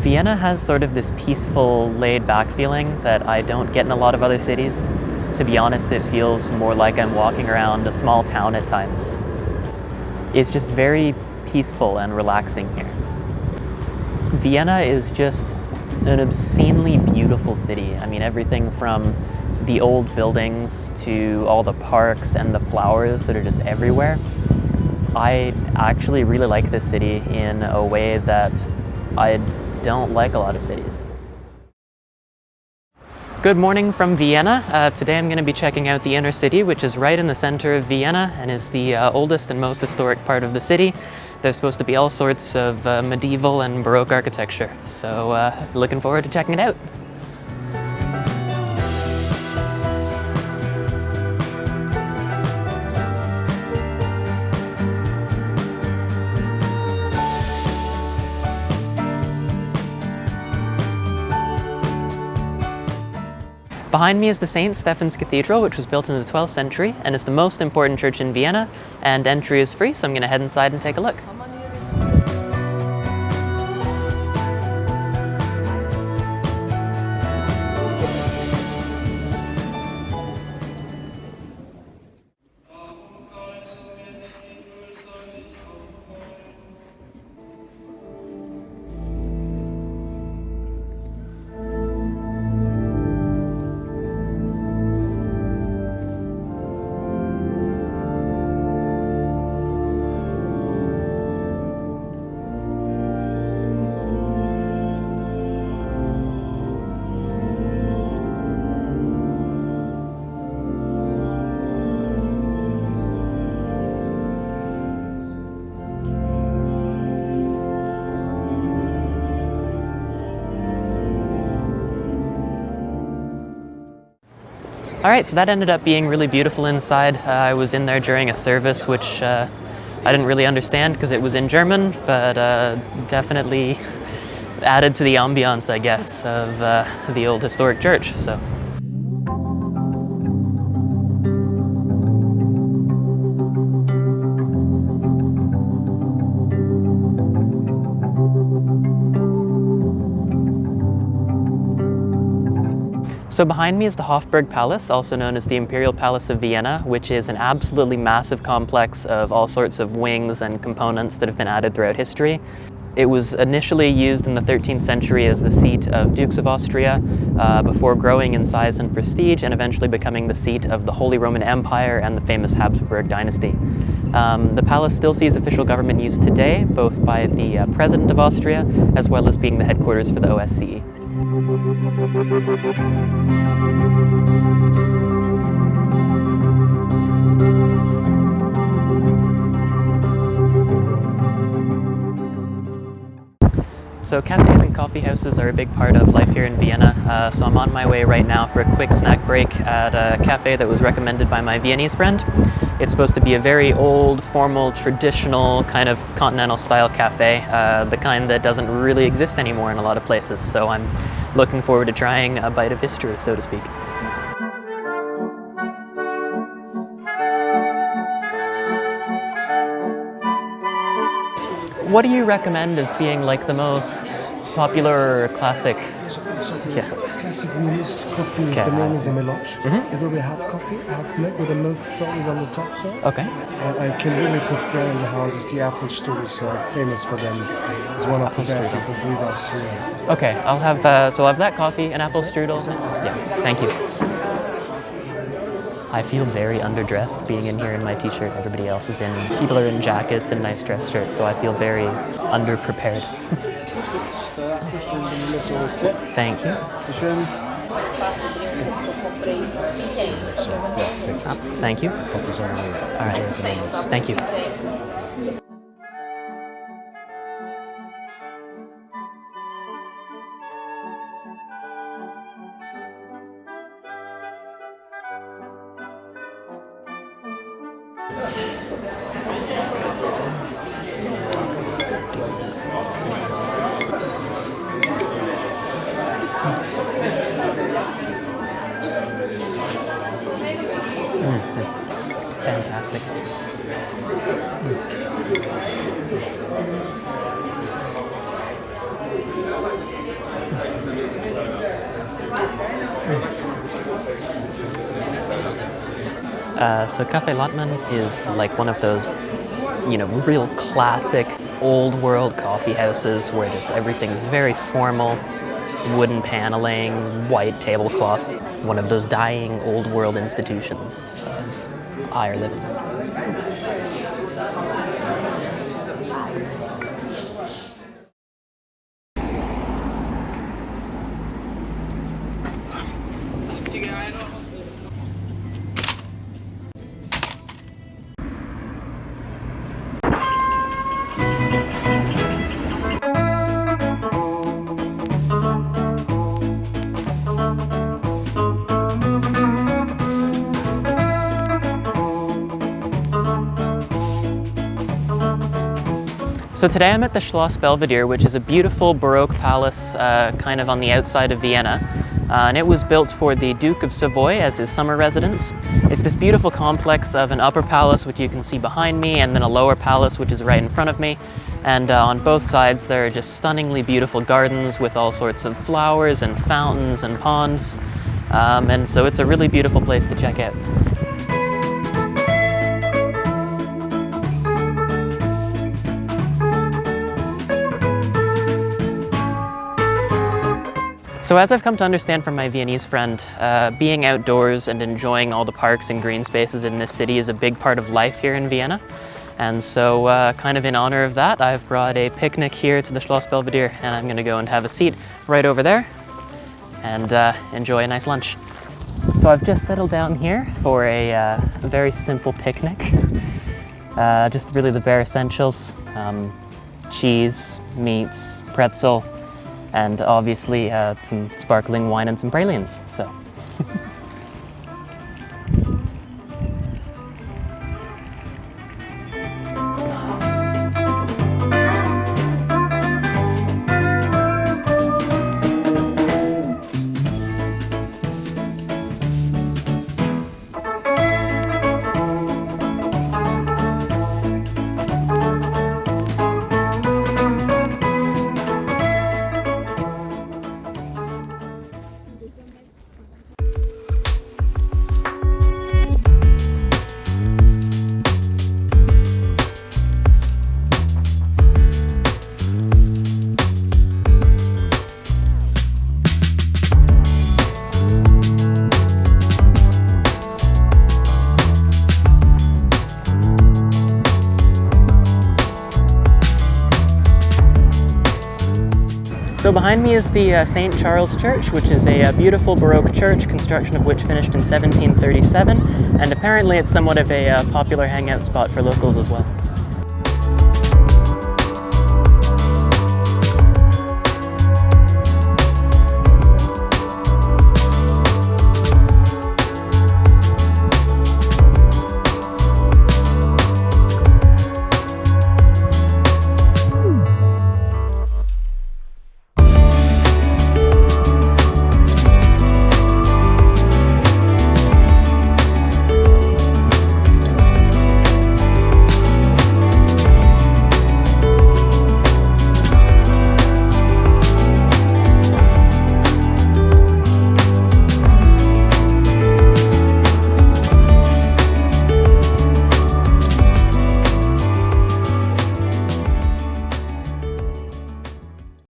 Vienna has sort of this peaceful, laid-back feeling that I don't get in a lot of other cities. To be honest, it feels more like I'm walking around a small town at times. It's just very peaceful and relaxing here. Vienna is just an obscenely beautiful city. I mean, everything from the old buildings to all the parks and the flowers that are just everywhere. I actually really like this city in a way that I don't like a lot of cities. Good morning from Vienna. Today I'm going to be checking out the inner city, which is right in the center of Vienna and is the oldest and most historic part of the city. There's supposed to be all sorts of medieval and Baroque architecture, so looking forward to checking it out. Behind me is the St. Stephan's Cathedral, which was built in the 12th century and is the most important church in Vienna, and entry is free, so I'm going to head inside and take a look. Alright, so that ended up being really beautiful inside. I was in there during a service which I didn't really understand because it was in German, but definitely added to the ambiance, I guess, of the old historic church. So. So behind me is the Hofburg Palace, also known as the Imperial Palace of Vienna, which is an absolutely massive complex of all sorts of wings and components that have been added throughout history. It was initially used in the 13th century as the seat of Dukes of Austria, before growing in size and prestige and eventually becoming the seat of the Holy Roman Empire and the famous Habsburg dynasty. The palace still sees official government use today, both by the President of Austria, as well as being the headquarters for the OSCE. So cafes and coffee houses are a big part of life here in Vienna, so I'm on my way right now for a quick snack break at a cafe that was recommended by my Viennese friend. It's supposed to be a very old, formal, traditional, kind of continental style cafe, the kind that doesn't really exist anymore in a lot of places, so I'm looking forward to trying a bite of history, so to speak. What do you recommend as being like the most popular or classic? Classic Viennese coffee is the name is a melange. It will be half coffee, half milk with a milk froth on the top side. Okay. And I can really prefer in the house is the apple strudel, so famous for them. It's one of the best apple brewed Austria. Okay, I'll have so I'll have that coffee, an apple strudel. Yeah, thank you. I feel very underdressed being in here in my t-shirt. Everybody else is in. People are in jackets and nice dress shirts, so I feel very underprepared. Thank you. Thank you. All right. Thank you. Fantastic. So Cafe Landtman is like one of those, real classic old world coffee houses where just everything's very formal, wooden paneling, white tablecloth. One of those dying old world institutions of Ireland. So today I'm at the Schloss Belvedere, which is a beautiful Baroque palace kind of on the outside of Vienna. And it was built for the Duke of Savoy as his summer residence. It's this beautiful complex of an upper palace, which you can see behind me, and then a lower palace, which is right in front of me. And on both sides there are just stunningly beautiful gardens with all sorts of flowers and fountains and ponds. And so it's a really beautiful place to check out. So as I've come to understand from my Viennese friend, being outdoors and enjoying all the parks and green spaces in this city is a big part of life here in Vienna. And so kind of in honor of that, I've brought a picnic here to the Schloss Belvedere, and I'm going to go and have a seat right over there and enjoy a nice lunch. So I've just settled down here for a very simple picnic. Just really the bare essentials, cheese, meats, pretzel, and obviously some sparkling wine and some pralines. So. So behind me is the St. Charles Church, which is a beautiful Baroque church, construction of which finished in 1737, and apparently it's somewhat of a popular hangout spot for locals as well.